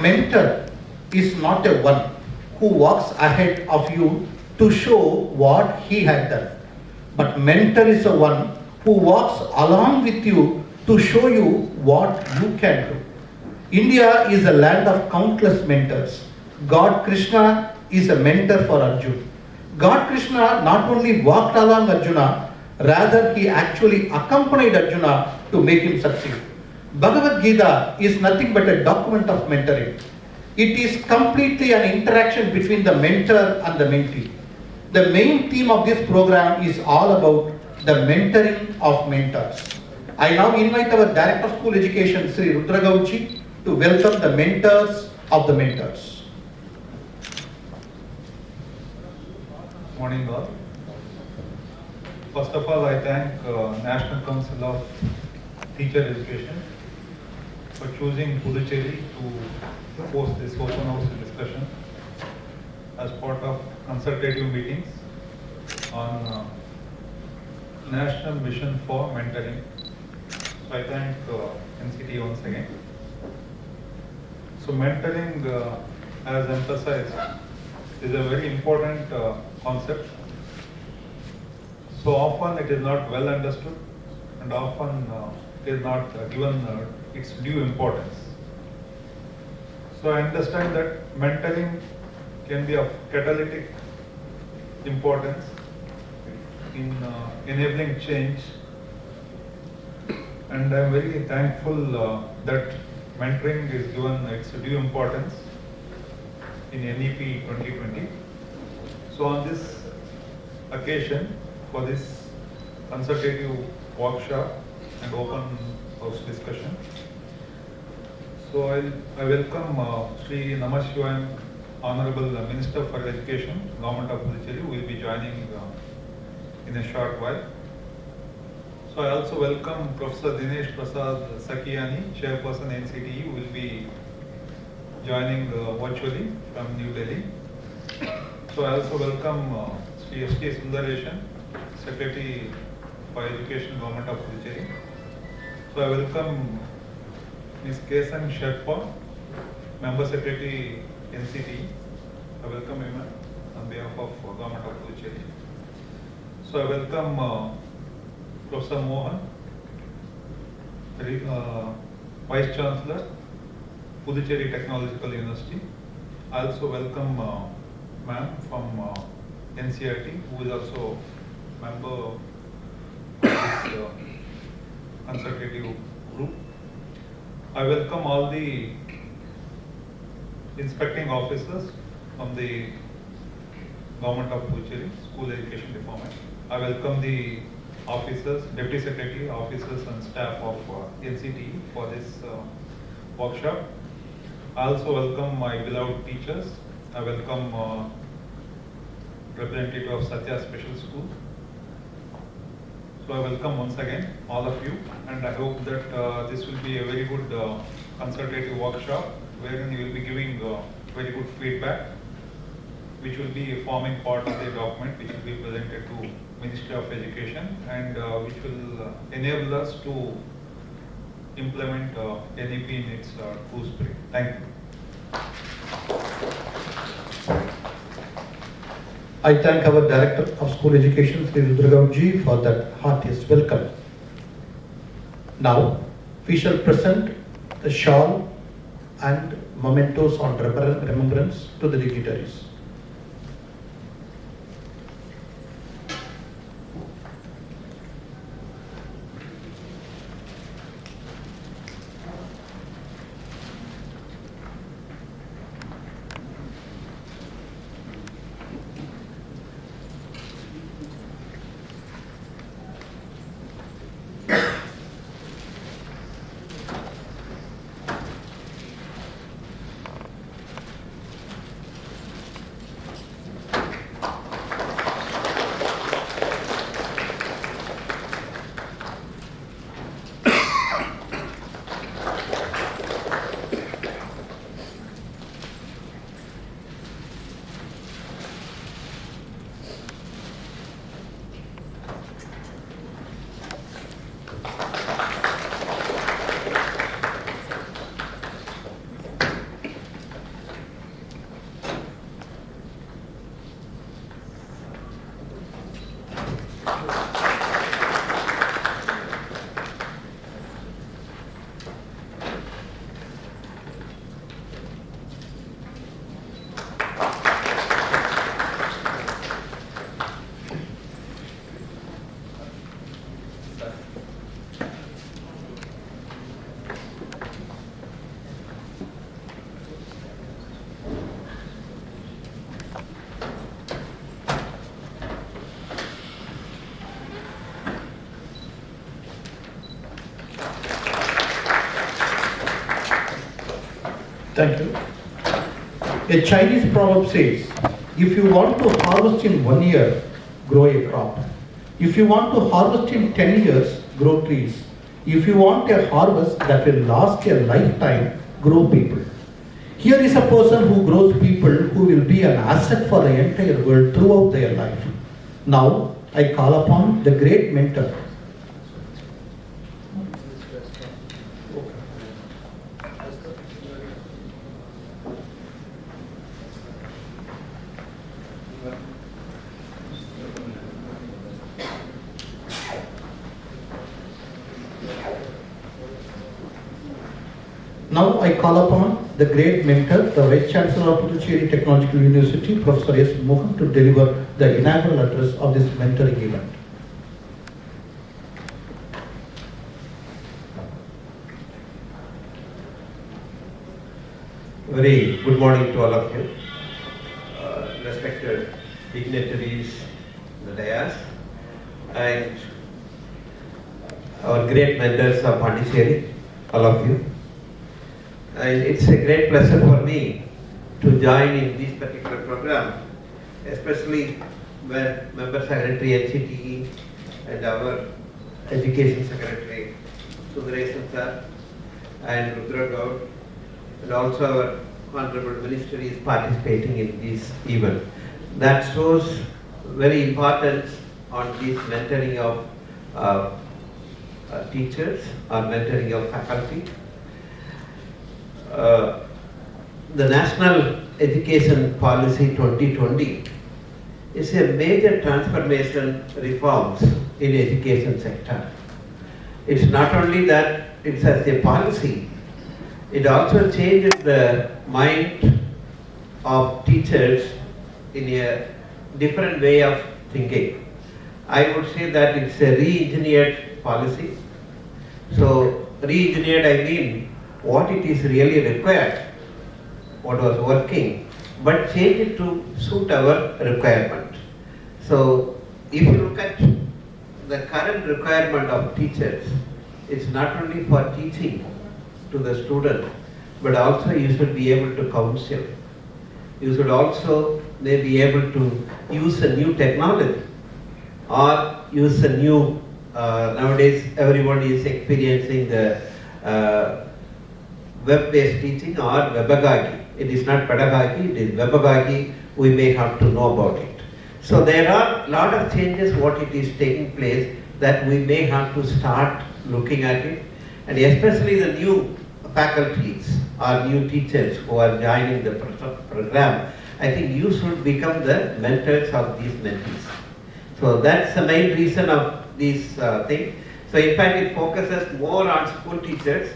mentor is not a one who walks ahead of you to show what he had done. But mentor is a one who walks along with you to show you what you can do. India is a land of countless mentors. God Krishna is a mentor for Arjuna. God Krishna not only walked along Arjuna, rather he actually accompanied Arjuna to make him succeed. Bhagavad Gita is nothing but a document of mentoring. It is completely an interaction between the mentor and the mentee. The main theme of this program is all about the mentoring of mentors. I now invite our Director of School Education, Sri Rudra Gauchi, to welcome the mentors of the mentors. Morning all. First of all, I thank National Council of Teacher Education for choosing Puducherry to host this open house discussion as part of consultative meetings on National Mission for Mentoring. So I thank NCT once again. So mentoring, as emphasized, is a very important concept. So often it is not well understood and often it is not given its due importance. So I understand that mentoring can be of catalytic importance in enabling change, and I am very thankful that mentoring is given its due importance in NEP 2020. So on this occasion, for this consultative workshop and open house discussion, so I welcome Sri Namashivayam, Honorable Minister for Education, Government of Puducherry, who will be joining in a short while. So I also welcome Professor Dinesh Prasad Sakiani, Chairperson NCTE, who will be joining virtually from New Delhi. So I also welcome Sri S.T. Sundareshan, Secretary for Education, Government of Puducherry. So I welcome Ms. Kesan Sherpa, Member Secretary NCTE. I welcome him on behalf of Government of Puducherry. So I welcome Professor Mohan, Vice Chancellor, Puducherry Technological University. I also welcome ma'am from NCRT, who is also member of this consultative group. I welcome all the inspecting officers from the Government of Puducherry, School Education Department. I welcome the officers, Deputy Secretary, officers and staff of NCTE for this workshop. I also welcome my beloved teachers. I welcome representative of Satya Special School. So I welcome once again all of you, and I hope that this will be a very good consultative workshop wherein you will be giving very good feedback, which will be forming part of the document which will be presented to Ministry of Education, and which will enable us to implement NEP in its true spirit. Thank you. I thank our Director of School Education, Sri Rudra Gauchi, for that heartiest welcome. Now, we shall present the shawl and mementos on remembrance to the dignitaries. Thank you. A Chinese proverb says, if you want to harvest in 1 year, grow a crop. If you want to harvest in 10 years, grow trees. If you want a harvest that will last a lifetime, grow people. Here is a person who grows people who will be an asset for the entire world throughout their life. Now, I call upon the great mentor. Now I call upon the great mentor, the Vice Chancellor of Puducherry Technological University, Professor S. Mohan, to deliver the inaugural address of this mentoring event. Very good morning to all of you, respected dignitaries in the dais, and our great mentors of Puducherry, all of you. And it's a great pleasure for me to join in this particular program, especially when Member Secretary NCTE and our Education Secretary Sundaresan sir and Rudra Gaud and also our Honorable Minister is participating in this event. That shows very importance on this mentoring of teachers or mentoring of faculty. The National Education Policy 2020 is a major transformation reforms in education sector. It's not only that it's as a policy, it also changes the mind of teachers in a different way of thinking. I would say that it's a re-engineered policy. So re-engineered, I mean what it is really required, what was working, but change it to suit our requirement. So if you look at the current requirement of teachers, it's not only for teaching to the student, but also you should be able to counsel. You should also may be able to use a new technology or use a new, nowadays everyone is experiencing the web-based teaching or pedagogy. It is not pedagogy, it is pedagogy. We may have to know about it. So there are a lot of changes what it is taking place that we may have to start looking at it, and especially the new faculties or new teachers who are joining the program. I think you should become the mentors of these mentees. So that's the main reason of this thing. So in fact it focuses more on school teachers,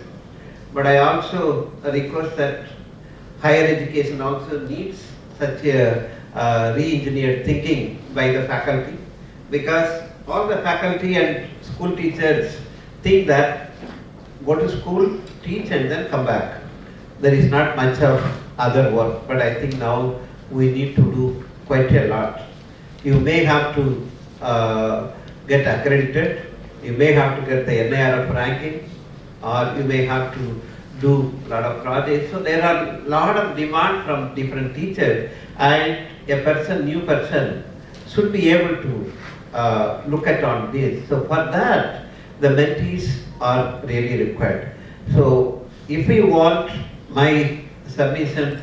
but I also request that higher education also needs such a re-engineered thinking by the faculty, because all the faculty and school teachers think that go to school, teach and then come back. There is not much of other work, but I think now we need to do quite a lot. You may have to get accredited, you may have to get the NIRF ranking, or you may have to do a lot of projects. So there are a lot of demand from different teachers, and a person, new person, should be able to look at on this. So for that, the mentees are really required. So if we want my submission,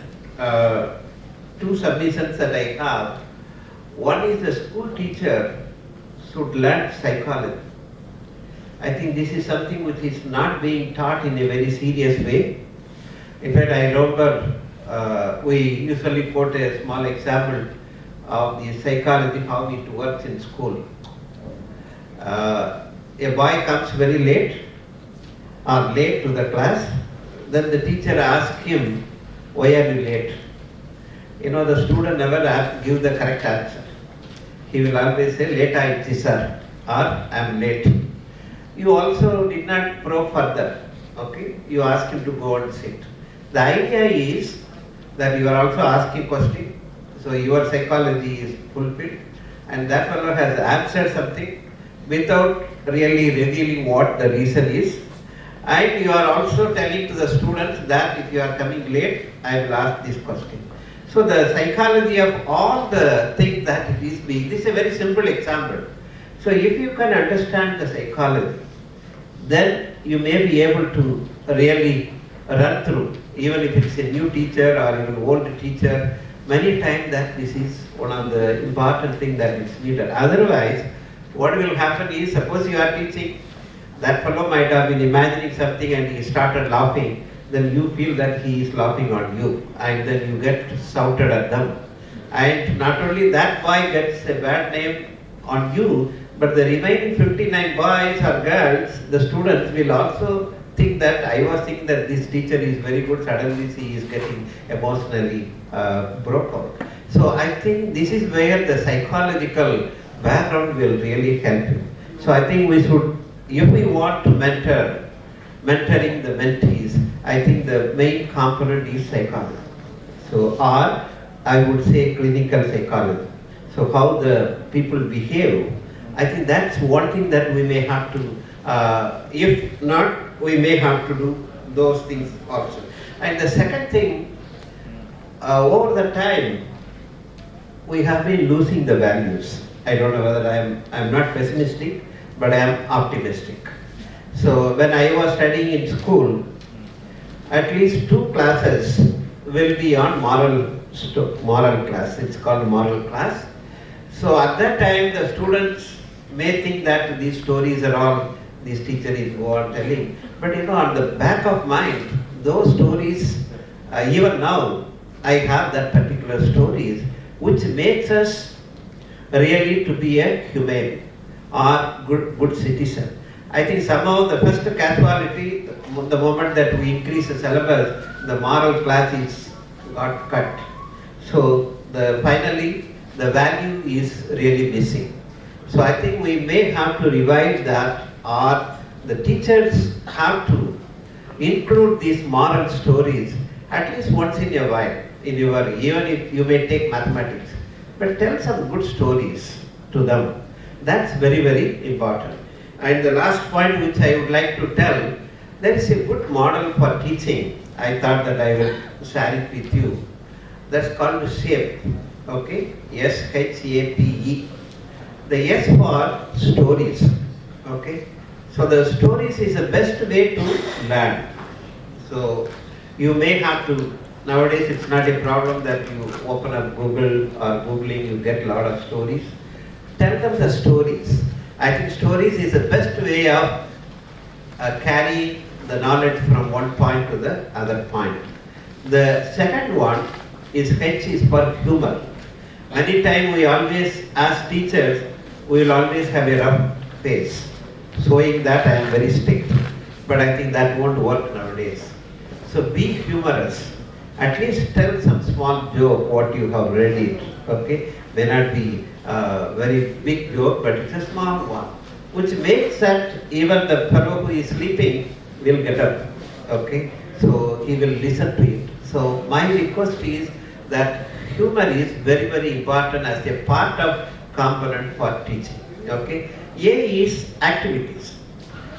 two submissions that I have, one is the school teacher should learn psychology. I think this is something which is not being taught in a very serious way. In fact, I remember we usually quote a small example of the psychology, how it works in school. A boy comes very late or late to the class, then the teacher asks him, why are you late? You know, the student never give the correct answer. He will always say, late I sir, or I am late. You also did not probe further, okay? You ask him to go and sit. The idea is that you are also asking question, so your psychology is fulfilled, and that fellow has answered something without really revealing what the reason is. And you are also telling to the students that if you are coming late, I will ask this question. So the psychology of all the things that it is being, this is a very simple example. So if you can understand the psychology, then you may be able to really run through, even if it's a new teacher or even old teacher, many times that this is one of the important things that is needed. Otherwise, what will happen is, suppose you are teaching, that fellow might have been imagining something and he started laughing, then you feel that he is laughing on you, and then you get shouted at them. And not only that boy gets a bad name on you, but the remaining 59 boys or girls, the students will also think that I was thinking that this teacher is very good, suddenly she is getting emotionally broke out. So I think this is where the psychological background will really help you. So I think we should, if we want to mentoring the mentees, I think the main component is psychology. So, or I would say clinical psychology. So how the people behave, I think that's one thing that we may have to, if not, we may have to do those things also. And the second thing, over the time, we have been losing the values. I don't know whether I'm not pessimistic, but I am optimistic. So when I was studying in school, at least 2 classes will be on moral class. It's called moral class. So at that time, the students may think that these stories are all this teacher is go on telling. But on the back of mind, those stories, even now, I have that particular stories, which makes us really to be a humane or good citizen. I think somehow the first casualty, the moment that we increase the syllabus, the moral class is got cut. So finally the value is really missing. So I think we may have to revise that, or the teachers have to include these moral stories at least once in a while in your, even if you may take mathematics, but tell some good stories to them. That's very, very important. And the last point which I would like to tell, there is a good model for teaching. I thought that I will share it with you. That's called SHAPE. Okay? SHAPE. The S for stories. Okay? So the stories is the best way to learn. So you may have to, nowadays it's not a problem that you open up Google or Googling, you get a lot of stories. Tell them the stories. I think stories is the best way of carrying the knowledge from one point to the other point. The second one is H is for humor. Many times we always, as teachers, we will always have a rough face, showing that I am very strict. But I think that won't work nowadays. So be humorous. At least tell some small joke what you have read it. Okay? May not be a very big joke, but it's a small one, which makes that even the fellow who is sleeping will get up. Okay? So he will listen to it. So my request is that humor is very, very important as a part of component for teaching. Okay? A is activities.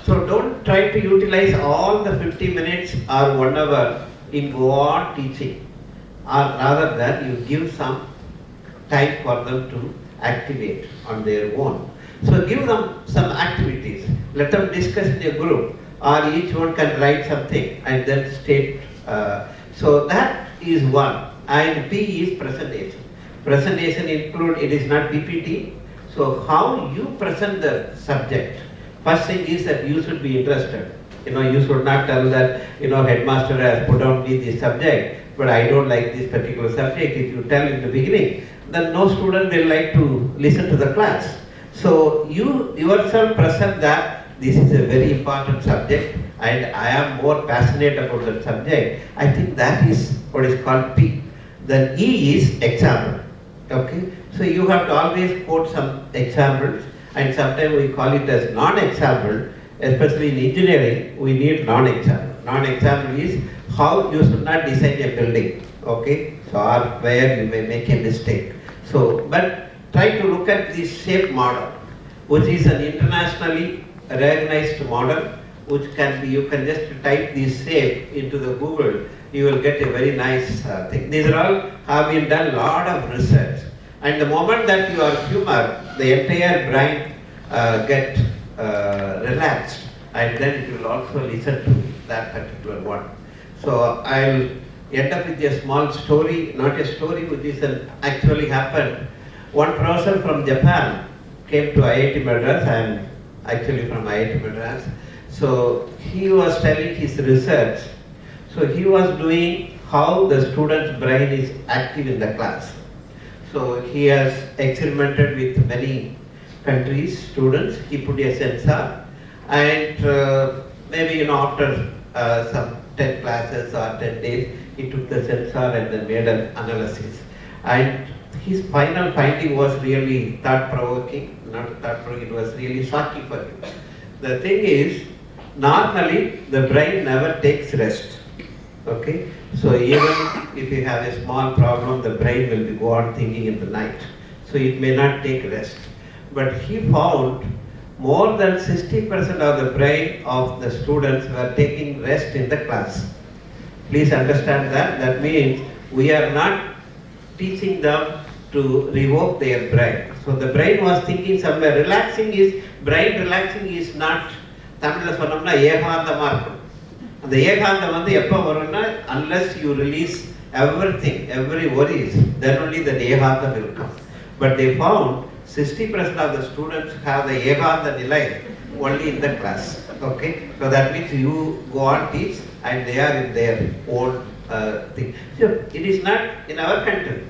So don't try to utilize all the 50 minutes or 1 hour in go on teaching, or rather than you give some time for them to activate on their own. So give them some activities. Let them discuss in a group, or each one can write something and then state. So that is one. And P is presentation. Presentation include, it is not PPT. So how you present the subject. First thing is that you should be interested. You should not tell that, headmaster has put on me this subject, but I don't like this particular subject. If you tell in the beginning, then no student will like to listen to the class. So you yourself present that this is a very important subject and I am more passionate about the subject. I think that is what is called P. Then E is example. Okay? So you have to always quote some examples, and sometimes we call it as non-example. Especially in engineering, we need non-example. Non-example is how you should not design a building. Okay? So or where you may make a mistake. So, but try to look at this SHAPE model, which is an internationally recognized model, which can be, you can just type this shape into the Google, you will get a very nice thing. These are all have been done lot of research. And the moment that you are humor, the entire brain get relaxed, and then it will also listen to that particular one. So I'll end up with a small story, not a story which is actually happened. One professor from Japan came to IIT Madras. I am actually from IIT Madras. So he was telling his research. So he was doing how the student's brain is active in the class. So he has experimented with many countries, students. He put a sensor, and maybe after some 10 classes or 10 days, he took the sensor and then made an analysis. And his final finding was really thought-provoking, not thought-provoking, it was really shocking for him. The thing is, normally the brain never takes rest. Okay? So even if you have a small problem, the brain will be go on thinking in the night. So it may not take rest. But he found more than 60% of the brain of the students were taking rest in the class. Please understand that. That means we are not teaching them to revoke their brain. So the brain was thinking somewhere. Brain relaxing is not, Tamil சொன்னோம்னா ஏகாந்தமா இருக்கும். அந்த ஏகாந்தம் வந்து எப்போ வரும்னா unless you release everything, every worries, then only the Ekantham will come. But they found 60% of the students have the ஏகாந்த நிலை only in the class. Okay, so that means you go on teach and they are in their own thing. So it is not in our country,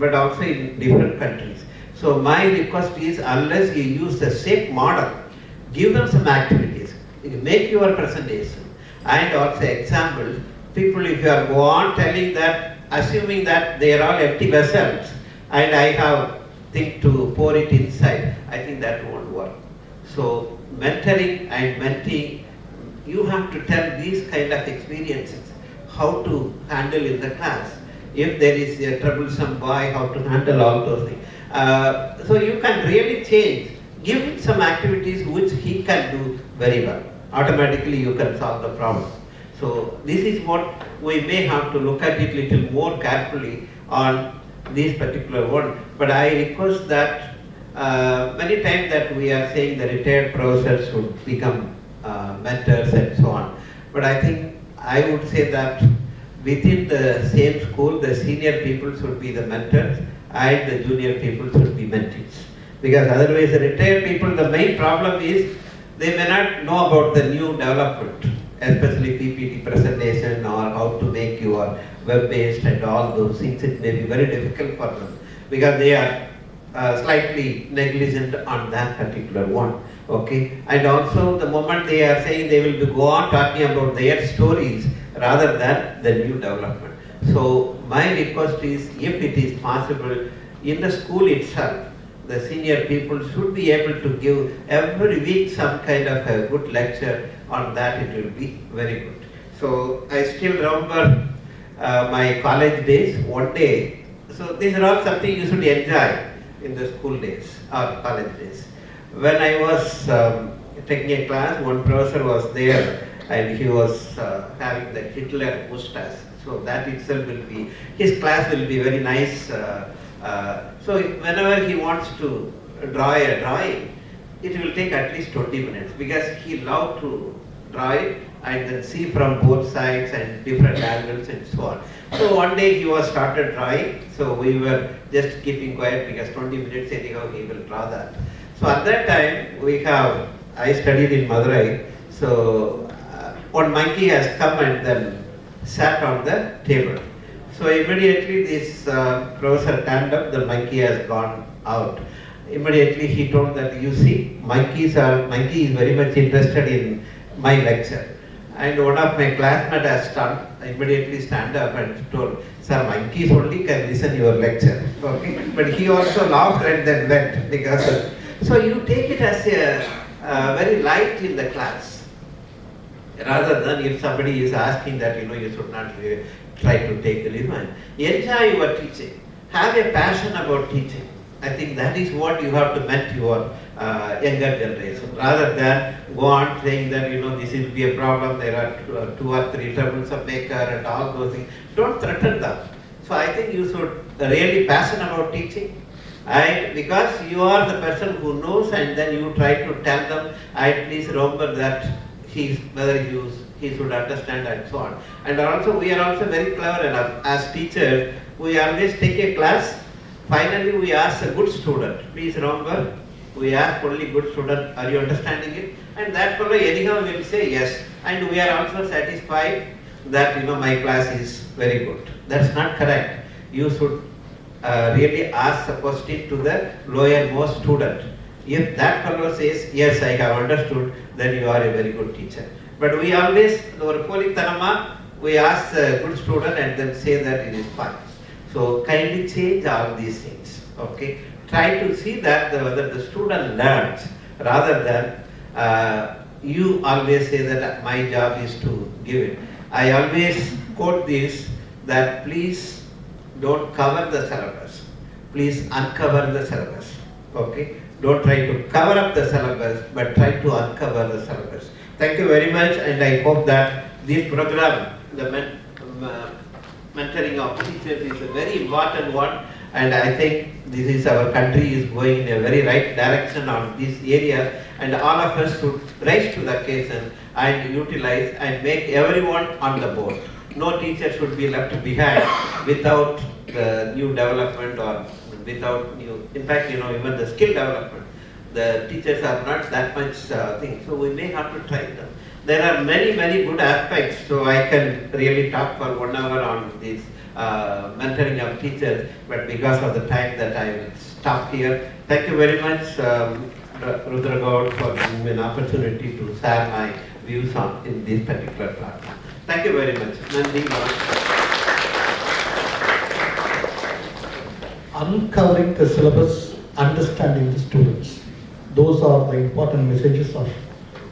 but also in different countries. So my request is, unless you use the same model, give them some activities, make your presentation, and also example. People, if you are go on telling that, assuming that they are all empty vessels, and I have thing to pour it inside, I think that won't work. So mentoring and menteeing, you have to tell these kind of experiences, how to handle in the class. If there is a troublesome boy, how to handle all those things. So you can really change. Give him some activities which he can do very well. Automatically you can solve the problem. So this is what we may have to look at it little more carefully on this particular one. But I request that many times that we are saying the retired professors should become mentors and so on. But I think I would say that within the same school, the senior people should be the mentors and the junior people should be mentees. Because otherwise the retired people, the main problem is they may not know about the new development, especially PPT presentation or how to make your web-based and all those things. It may be very difficult for them because they are slightly negligent on that particular one. Okay, and also the moment they are saying, they will be go on talking about their stories rather than the new development. So my request is, if it is possible, in the school itself, the senior people should be able to give every week some kind of a good lecture on that. It will be very good. So I still remember my college days. One day, so these are all something you should enjoy in the school days or college days. When I was taking a class, one professor was there and he was having the Hitler mustache. So that itself will be, his class will be very nice. So whenever he wants to draw a drawing, it will take at least 20 minutes because he loved to draw it and then see from both sides and different angles and so on. So one day he was started drawing, so we were just keeping quiet because 20 minutes anyhow he will draw that. So at that time I studied in Madurai, so one monkey has come and then sat on the table. So immediately this professor turned up, the monkey has gone out. Immediately he told that, you see, monkey is very much interested in my lecture. And one of my classmates has immediately stand up and told, sir, monkeys only can listen your lecture. Okay? But he also laughed and then went because so you take it as a very light in the class. Rather than if somebody is asking that, you should not try to take the lead. Enjoy your teaching. Have a passion about teaching. I think that is what you have to met your younger generation, rather than go on saying that, this will be a problem, there are two or three troublesome maker and all those things. Don't threaten them. So I think you should really passionate about teaching, and because you are the person who knows, and then you try to tell them, please remember that whether he should understand and so on. And also we are also very clever enough as teachers, we always take a class, finally we ask a good student, please remember, we ask only good student, are you understanding it? And that fellow anyhow will say yes, and we are also satisfied that my class is very good. That's not correct. You should really ask the question to the lowermost student. If that fellow says, yes, I have understood, then you are a very good teacher. But we always, we ask a good student and then say that it is fine. So kindly change all these things. Okay? Try to see that whether the student learns, rather than you always say that my job is to give it. I always quote this, that please don't cover the syllabus. Please uncover the syllabus. Okay? Don't try to cover up the syllabus, but try to uncover the syllabus. Thank you very much, and I hope that this program, the mentoring of teachers, is a very important one, and I think this is our country is going in a very right direction on this area, and all of us should rise to the occasion and utilize and make everyone on the board. No teacher should be left behind without the new development or without new, in fact, even the skill development. The teachers are not that much thing, so we may have to try them. There are many, many good aspects, so I can really talk for 1 hour on this mentoring of teachers, but because of the time that I will stop here. Thank you very much, Rudra Gaud, for giving me an opportunity to share my views on in this particular platform. Thank you very much. Nandi. Uncovering the syllabus, understanding the students. Those are the important messages of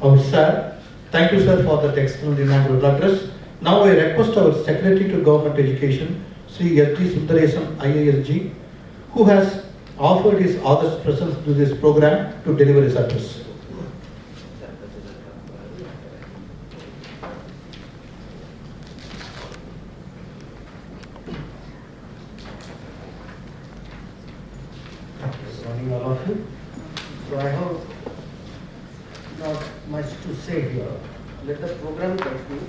our sir. Thank you, sir, for that excellent inaugural address. Now I request our Secretary to Government Education, Sri S.D. Sundaresam IASG, who has offered his august presence to this program, to deliver his address. All of you. So I have not much to say here. Let the program continue,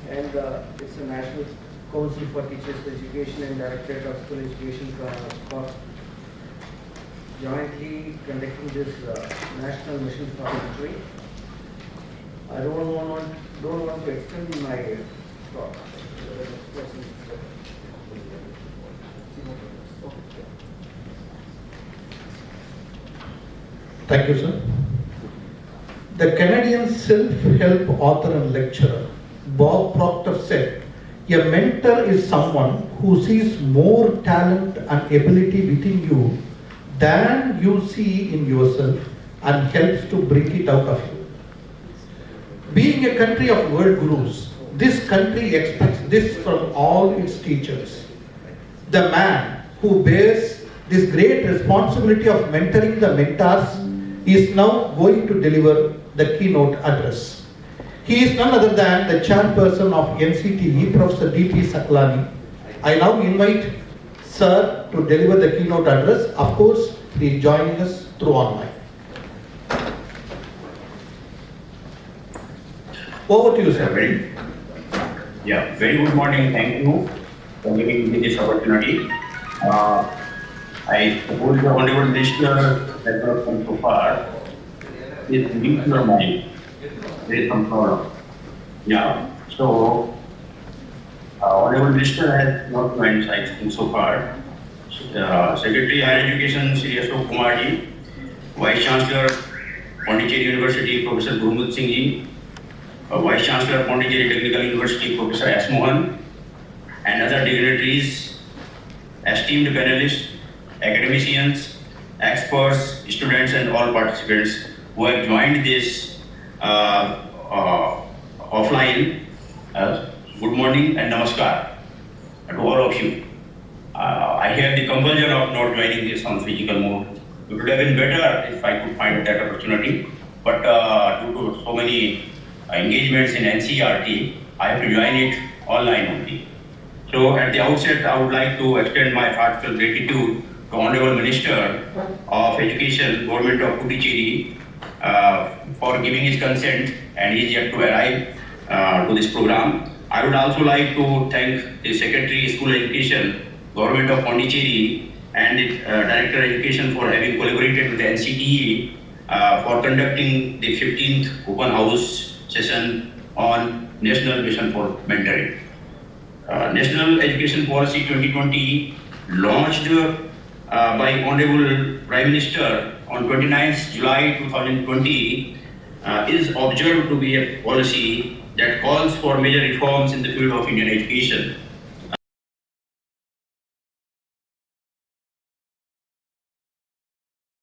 and it's a National Council for Teachers Education and Directorate of School Education for jointly conducting this national mission for Puducherry. I don't want to extend my talk. Thank you, sir. The Canadian self-help author and lecturer, Bob Proctor, said, "A mentor is someone who sees more talent and ability within you than you see in yourself and helps to bring it out of you." Being a country of world gurus, this country expects this from all its teachers. The man who bears this great responsibility of mentoring the mentors is now going to deliver the keynote address. He is none other than the chairperson of NCTE, Professor D.T. Saklani. I now invite Sir to deliver the keynote address. Of course, he is joining us through online. Over to you, sir. Very good morning. Thank you for giving me this opportunity. I suppose the Honorable Minister has not come so far. Is bringing to your mind. There is some problem. So Honorable Minister has not joined, I think, so far. Secretary Higher Education, Sri Ashok Kumar ji, Vice Chancellor, Puducherry University, Professor Gurmut Singh ji, Vice Chancellor, Puducherry Technical University, Professor S. Mohan, and other dignitaries, esteemed panelists, academicians, experts, students, and all participants who have joined this offline. Good morning and namaskar to all of you. I have the compulsion of not joining this on physical mode. It would have been better if I could find that opportunity, but due to so many engagements in NCRT, I have to join it online only. So at the outset, I would like to extend my heartfelt gratitude to Honorable Minister of Education, Government of Puducherry, for giving his consent, and he is yet to arrive to this program. I would also like to thank the Secretary School Education, Government of Pondicherry, and the Director of Education for having collaborated with the NCTE for conducting the 15th open house session on National Mission for Mentoring. National Education Policy 2020 launched by Honorable Prime Minister on 29th July 2020 is observed to be a policy that calls for major reforms in the field of Indian education.